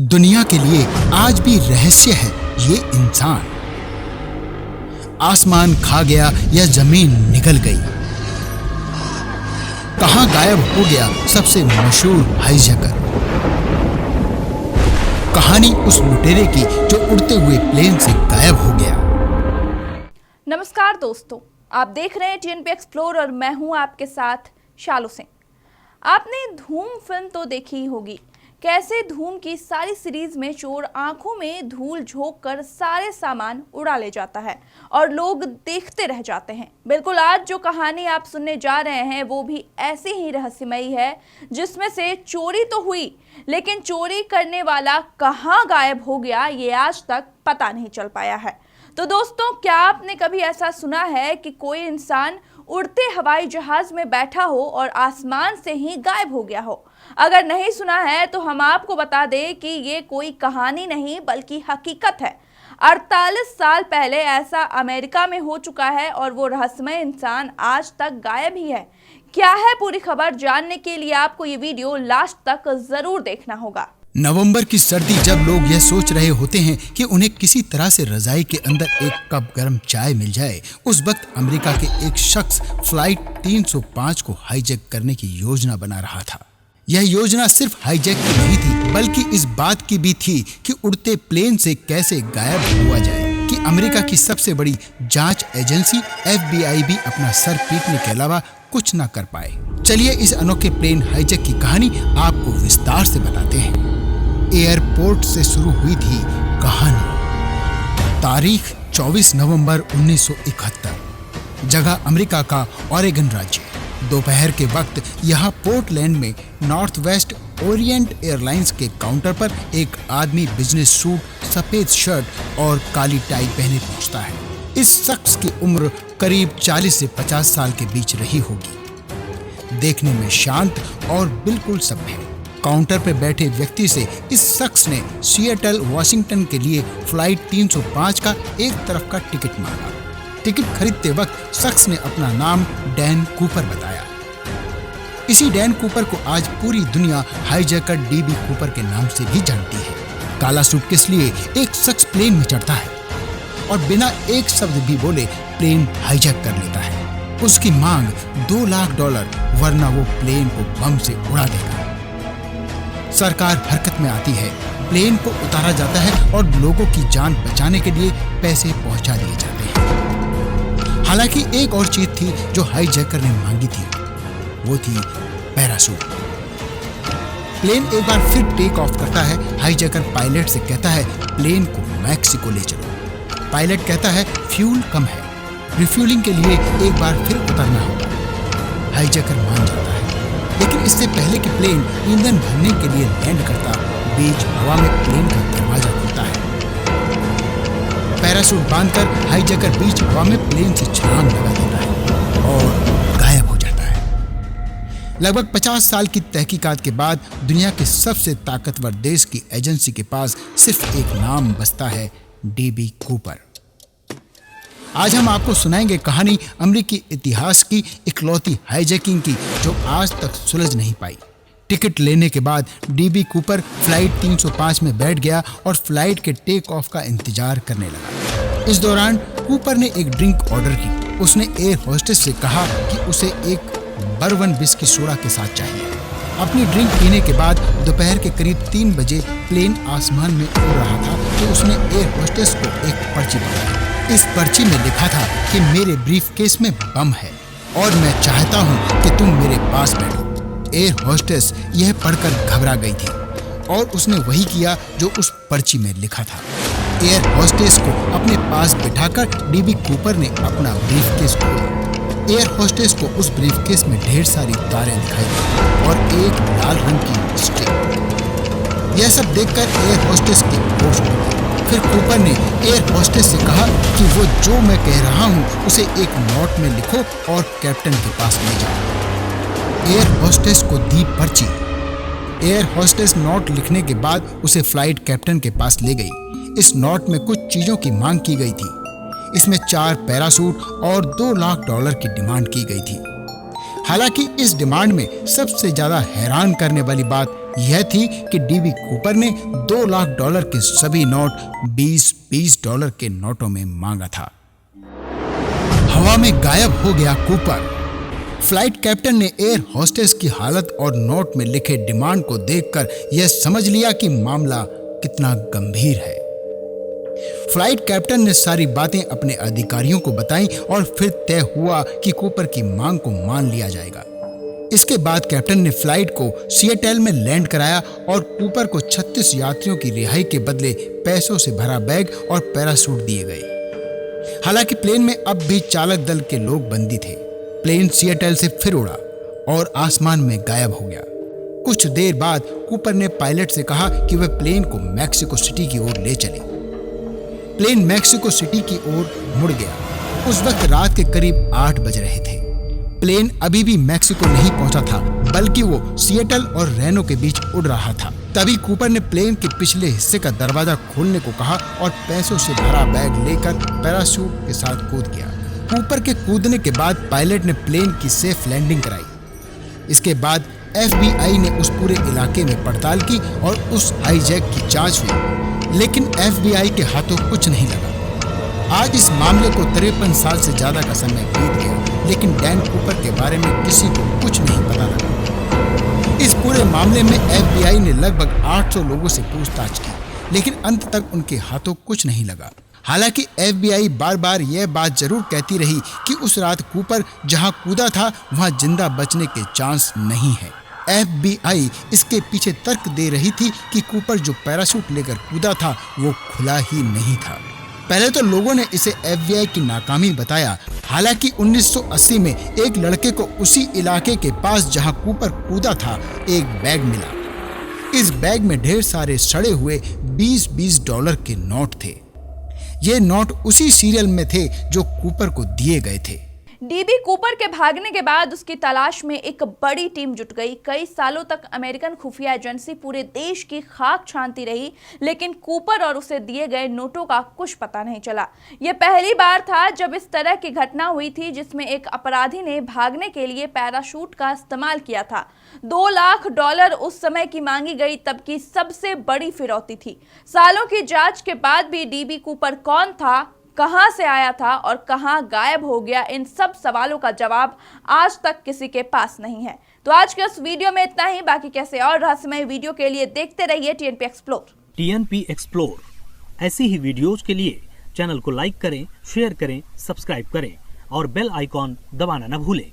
दुनिया के लिए आज भी रहस्य है ये इंसान। आसमान खा गया या जमीन निगल गई, कहां गायब हो गया सबसे मशहूर हाईजैकर। कहानी उस लुटेरे की जो उड़ते हुए प्लेन से गायब हो गया। नमस्कार दोस्तों, आप देख रहे हैं टीएनपी एक्सप्लोर और मैं हूं आपके साथ शालू सिंह। आपने धूम फिल्म तो देखी ही होगी। कैसे धूम की सारी सीरीज में चोर आंखों में धूल झोंक कर सारे सामान उड़ा ले जाता है और लोग देखते रह जाते हैं। बिल्कुल आज जो कहानी आप सुनने जा रहे हैं वो भी ऐसी ही रहस्यमयी है, जिसमें से चोरी तो हुई लेकिन चोरी करने वाला कहां गायब हो गया ये आज तक पता नहीं चल पाया है। तो दोस्तों, क्या आपने कभी ऐसा सुना है कि कोई इंसान उड़ते हवाई जहाज में बैठा हो और आसमान से ही गायब हो गया हो? अगर नहीं सुना है तो हम आपको बता दें कि ये कोई कहानी नहीं बल्कि हकीकत है। 48 साल पहले ऐसा अमेरिका में हो चुका है और वो रहस्यमय इंसान आज तक गायब ही है। क्या है पूरी खबर जानने के लिए आपको ये वीडियो लास्ट तक जरूर देखना होगा। नवंबर की सर्दी, जब लोग यह सोच रहे होते हैं कि उन्हें किसी तरह से रजाई के अंदर एक कप गर्म चाय मिल जाए, उस वक्त अमेरिका के एक शख्स फ्लाइट 305 को हाईजैक करने की योजना बना रहा था। यह योजना सिर्फ हाईजैक की नहीं थी, बल्कि इस बात की भी थी कि उड़ते प्लेन से कैसे गायब हुआ जाए कि अमेरिका की सबसे बड़ी जांच एजेंसी FBI भी अपना सर पीटने के अलावा कुछ न कर पाए। चलिए इस अनोखे प्लेन हाईजैक की कहानी आपको विस्तार से बताते हैं। एयरपोर्ट से शुरू हुई थी कहानी। तारीख 24 नवंबर 1971। जगह अमेरिका का ओरेगन राज्य। दोपहर के वक्त यहाँ पोर्टलैंड में नॉर्थ वेस्ट ओरिएंट एयरलाइंस के काउंटर पर एक आदमी बिजनेस सूट, सफेद शर्ट और काली टाई पहने पहुँचता है। इस शख्स की उम्र करीब 40 से 50 साल के बीच रही होगी। देखने में शांत और बिल्कुल सभ्य। काउंटर पर बैठे व्यक्ति से इस शख्स ने सिएटल वाशिंगटन के लिए फ्लाइट 305 का एक तरफ का टिकट मांगा। टिकट खरीदते वक्त शख्स ने अपना नाम डैन कूपर बताया। इसी डैन कूपर को आज पूरी दुनिया हाईजैकर DB कूपर के नाम से भी जानती है। काला सूटकेस लिए एक शख्स प्लेन में चढ़ता है और बिना एक शब्द भी बोले प्लेन हाईजैक कर लेता है। उसकी मांग $2 लाख, वरना वो प्लेन को बम से उड़ा देगा। सरकार हरकत में आती है, प्लेन को उतारा जाता है और लोगों की जान बचाने के लिए पैसे पहुंचा दिए जाते हैं। हालांकि एक और चीज थी जो हाईजैकर ने मांगी थी, वो थी पैराशूट। प्लेन एक बार फिर टेक ऑफ करता है। हाईजैकर पायलट से कहता है प्लेन को मैक्सिको ले चलो। पायलट कहता है फ्यूल कम है, रिफ्यूलिंग के लिए एक बार फिर उतरना होगा। हाईजैकर मान जाता है, लेकिन इससे पहले कि प्लेन ईंधन भरने के लिए लैंड करता, बीच हवा में प्लेन का दरवाजा खुलता है। पैराशूट बांधकर हाईजैकर बीच हवा में प्लेन से छलांग लगा देता है और गायब हो जाता है। लगभग 50 साल की तहकीकात के बाद दुनिया के सबसे ताकतवर देश की एजेंसी के पास सिर्फ एक नाम बचता है, DB कूपर। आज हम आपको सुनाएंगे कहानी अमेरिकी इतिहास की इकलौती हाईजैकिंग की जो आज तक सुलझ नहीं पाई। टिकट लेने के बाद DB कूपर फ्लाइट 305 में बैठ गया और फ्लाइट के टेक ऑफ का इंतजार करने लगा। इस दौरान कूपर ने एक ड्रिंक ऑर्डर की। उसने एयर होस्टेस से कहा कि उसे एक बर्बन विस्की सोडा के साथ चाहिए। अपनी ड्रिंक पीने के बाद दोपहर के करीब 3 बजे प्लेन आसमान में उड़ रहा था तो उसने एयर होस्टेस को एक पर्ची पकड़ी। इस पर्ची में लिखा था कि मेरे ब्रीफकेस में बम है और मैं चाहता हूं कि तुम मेरे पास बैठो। एयर होस्टेस यह पढ़कर घबरा गई थी और उसने वही किया जो उस पर्ची में लिखा था। एयर होस्टेस को अपने पास बिठाकर DB कूपर ने अपना ब्रीफकेस खोला। एयर होस्टेस को उस ब्रीफकेस में ढेर सारी तारें दिखाई दी और एक लाल रंग की स्ट्रिप। यह सब देखकर एयर होस्टेस की होश उड़ गई। फिर कूपर ने एयर होस्टेस से कहा कि वो जो मैं कह रहा हूँ उसे एक नोट में लिखो और कैप्टन के पास ले जाओ। एयर होस्टेस को दी पर्ची। एयर होस्टेस नोट लिखने के बाद उसे फ्लाइट कैप्टन के पास ले गई। इस नोट में कुछ चीजों की मांग की गई थी। इसमें 4 पैराशूट और $2 लाख की डिमांड की गई थी। हालांकि इस डिमांड में सबसे ज्यादा हैरान करने वाली बात यह थी कि डीबी कूपर ने $2 लाख के सभी नोट $20 के नोटों में मांगा था। हवा में गायब हो गया कूपर। फ्लाइट कैप्टन ने एयर होस्टेस की हालत और नोट में लिखे डिमांड को देखकर यह समझ लिया कि मामला कितना गंभीर है। फ्लाइट कैप्टन ने सारी बातें अपने अधिकारियों को बताईं और फिर तय हुआ कि कूपर की मांग को मान लिया जाएगा। इसके बाद कैप्टन ने फ्लाइट को सिएटल में लैंड कराया और कूपर को 36 यात्रियों की रिहाई के बदले पैसों से भरा बैग और पैराशूट दिए गए। हालांकि प्लेन में अब भी चालक दल के लोग बंदी थे। प्लेन सिएटल से फिर उड़ा और आसमान में गायब हो गया। कुछ देर बाद कूपर ने पायलट से कहा कि वह प्लेन को मैक्सिको सिटी की ओर ले चले। प्लेन मैक्सिको सिटी की ओर मुड़ गया। उस वक्त रात के करीब 8 बज रहे थे। प्लेन अभी भी मैक्सिको नहीं पहुंचा था, बल्कि वो सिएटल और रेनो के बीच उड़ रहा था। तभी कूपर ने प्लेन के पिछले हिस्से का दरवाजा खोलने को कहा और पैसों से भरा बैग लेकर पैराशूट के साथ कूद गया। कूपर के कूदने के बाद पायलट ने प्लेन की सेफ लैंडिंग कराई। इसके बाद FBI ने उस पूरे इलाके में पड़ताल की और उस हाईजैक की जांच हुई, लेकिन FBI के हाथों कुछ नहीं लगा। आज इस मामले को 53 साल से ज्यादा का समय बीत गया, लेकिन डैन कूपर के बारे में किसी को कुछ नहीं पता लगा। इस पूरे मामले में FBI ने लगभग 800 लोगों से पूछताछ की, लेकिन अंत तक उनके हाथों कुछ नहीं लगा। हालांकि FBI बार बार यह बात जरूर कहती रही कि उस रात कूपर जहां कूदा था वहां जिंदा बचने के चांस नहीं है। FBI इसके पीछे तर्क दे रही थी कि कूपर जो पैराशूट लेकर कूदा था वो खुला ही नहीं था। पहले तो लोगों ने इसे FBI की नाकामी बताया। हालांकि 1980 में एक लड़के को उसी इलाके के पास जहां कूपर कूदा था एक बैग मिला। इस बैग में ढेर सारे सड़े हुए $20 के नोट थे। ये नोट उसी सीरियल में थे जो कूपर को दिए गए थे। डीबी कूपर के भागने के बाद उसकी तलाश में एक बड़ी टीम जुट गई। कई सालों तक अमेरिकन खुफिया एजेंसी पूरे देश की खाक छानती रही, लेकिन कूपर और उसे दिए गए नोटों का कुछ पता नहीं चला। यह पहली बार था जब इस तरह की घटना हुई थी जिसमें एक अपराधी ने भागने के लिए पैराशूट का इस्तेमाल किया था। $2 लाख उस समय की मांगी गई तब की सबसे बड़ी फिरौती थी। सालों की जांच के बाद भी डीबी कूपर कौन था, कहां से आया था और कहां गायब हो गया, इन सब सवालों का जवाब आज तक किसी के पास नहीं है। तो आज के इस वीडियो में इतना ही। बाकी कैसे और रहस्यमय वीडियो के लिए देखते रहिए TNP एक्सप्लोर। TNP एक्सप्लोर ऐसी ही वीडियोज के लिए चैनल को लाइक करें, शेयर करें, सब्सक्राइब करें और बेल आइकॉन दबाना न भूलें।